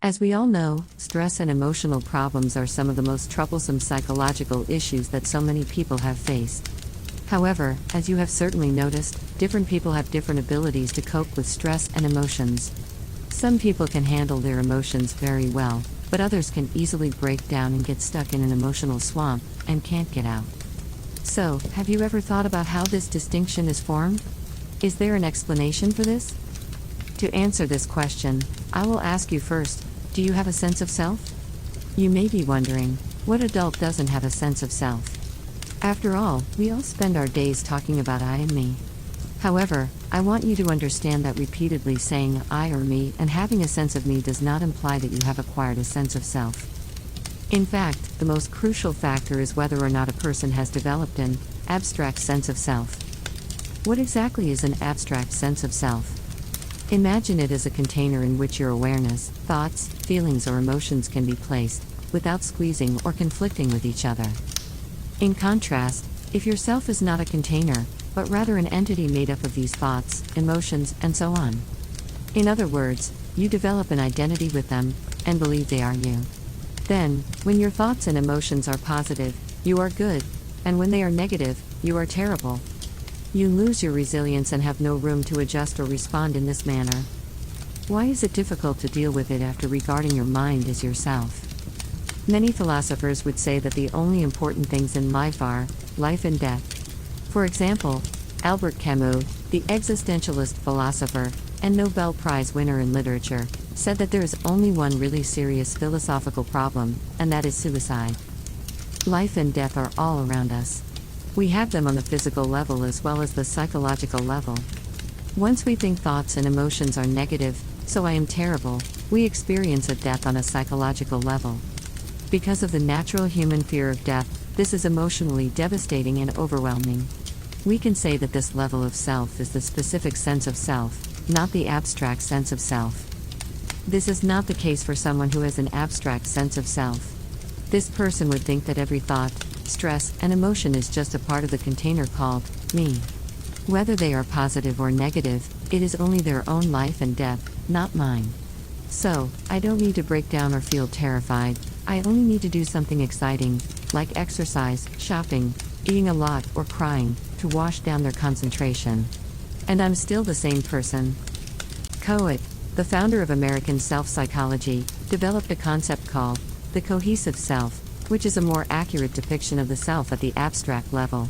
As we all know, stress and emotional problems are some of the most troublesome psychological issues that so many people have faced. However, as you have certainly noticed, different people have different abilities to cope with stress and emotions. Some people can handle their emotions very well, but others can easily break down and get stuck in an emotional swamp and can't get out. So, have you ever thought about how this distinction is formed? Is there an explanation for this? To answer this question, I will ask you first, do you have a sense of self? You may be wondering, what adult doesn't have a sense of self? After all, we all spend our days talking about I and me. However, I want you to understand that repeatedly saying I or me and having a sense of me does not imply that you have acquired a sense of self. In fact, the most crucial factor is whether or not a person has developed an abstract sense of self. What exactly is an abstract sense of self? Imagine it as a container in which your awareness, thoughts, feelings or emotions can be placed, without squeezing or conflicting with each other. In contrast, if your self is not a container, but rather an entity made up of these thoughts, emotions, and so on. In other words, you develop an identity with them, and believe they are you. Then, when your thoughts and emotions are positive, you are good, and when they are negative, you are terrible. You lose your resilience and have no room to adjust or respond in this manner. Why is it difficult to deal with it after regarding your mind as yourself? Many philosophers would say that the only important things in life are life and death. For example, Albert Camus, the existentialist philosopher and Nobel Prize winner in literature, said that there is only one really serious philosophical problem, and that is suicide. Life and death are all around us. We have them on the physical level as well as the psychological level. Once we think thoughts and emotions are negative, so I am terrible, we experience a death on a psychological level. Because of the natural human fear of death, this is emotionally devastating and overwhelming. We can say that this level of self is the specific sense of self, not the abstract sense of self. This is not the case for someone who has an abstract sense of self. This person would think that every thought, stress, and emotion is just a part of the container called me. Whether they are positive or negative, it is only their own life and death, not mine. So, I don't need to break down or feel terrified, I only need to do something exciting, like exercise, shopping, eating a lot, or crying, to wash down their concentration. And I'm still the same person. Coet, the founder of American self-psychology, developed a concept called the cohesive self, which is a more accurate depiction of the self at the abstract level.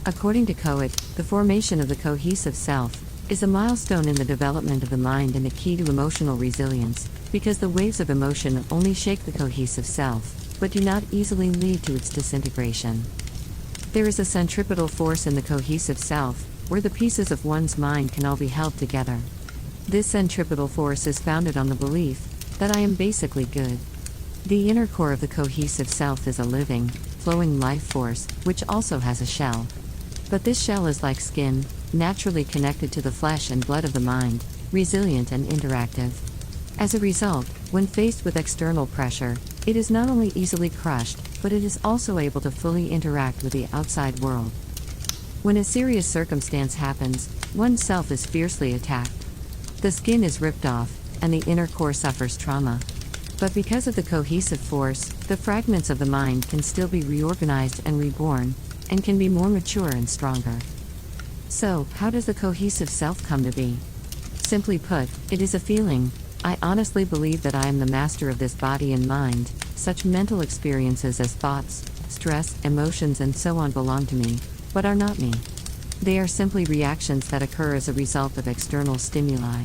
According to Coet, the formation of the cohesive self is a milestone in the development of the mind and the key to emotional resilience, because the waves of emotion only shake the cohesive self, but do not easily lead to its disintegration. There is a centripetal force in the cohesive self, where the pieces of one's mind can all be held together. This centripetal force is founded on the belief that I am basically good. The inner core of the cohesive self is a living, flowing life force, which also has a shell. But this shell is like skin, naturally connected to the flesh and blood of the mind, resilient and interactive. As a result, when faced with external pressure, it is not only easily crushed, but it is also able to fully interact with the outside world. When a serious circumstance happens, one's self is fiercely attacked. The skin is ripped off, and the inner core suffers trauma. But because of the cohesive force, the fragments of the mind can still be reorganized and reborn, and can be more mature and stronger. So, how does the cohesive self come to be? Simply put, it is a feeling. I honestly believe that I am the master of this body and mind. Such mental experiences as thoughts, stress, emotions and so on belong to me, but are not me. They are simply reactions that occur as a result of external stimuli.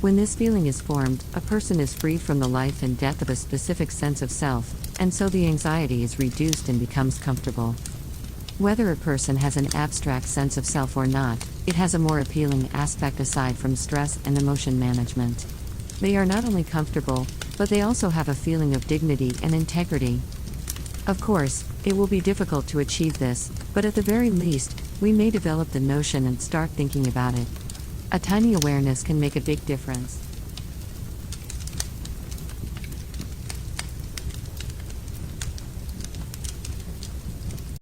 When this feeling is formed, a person is freed from the life and death of a specific sense of self, and so the anxiety is reduced and becomes comfortable. Whether a person has an abstract sense of self or not, it has a more appealing aspect aside from stress and emotion management. They are not only comfortable, but they also have a feeling of dignity and integrity. Of course, it will be difficult to achieve this, but at the very least, we may develop the notion and start thinking about it. A tiny awareness can make a big difference.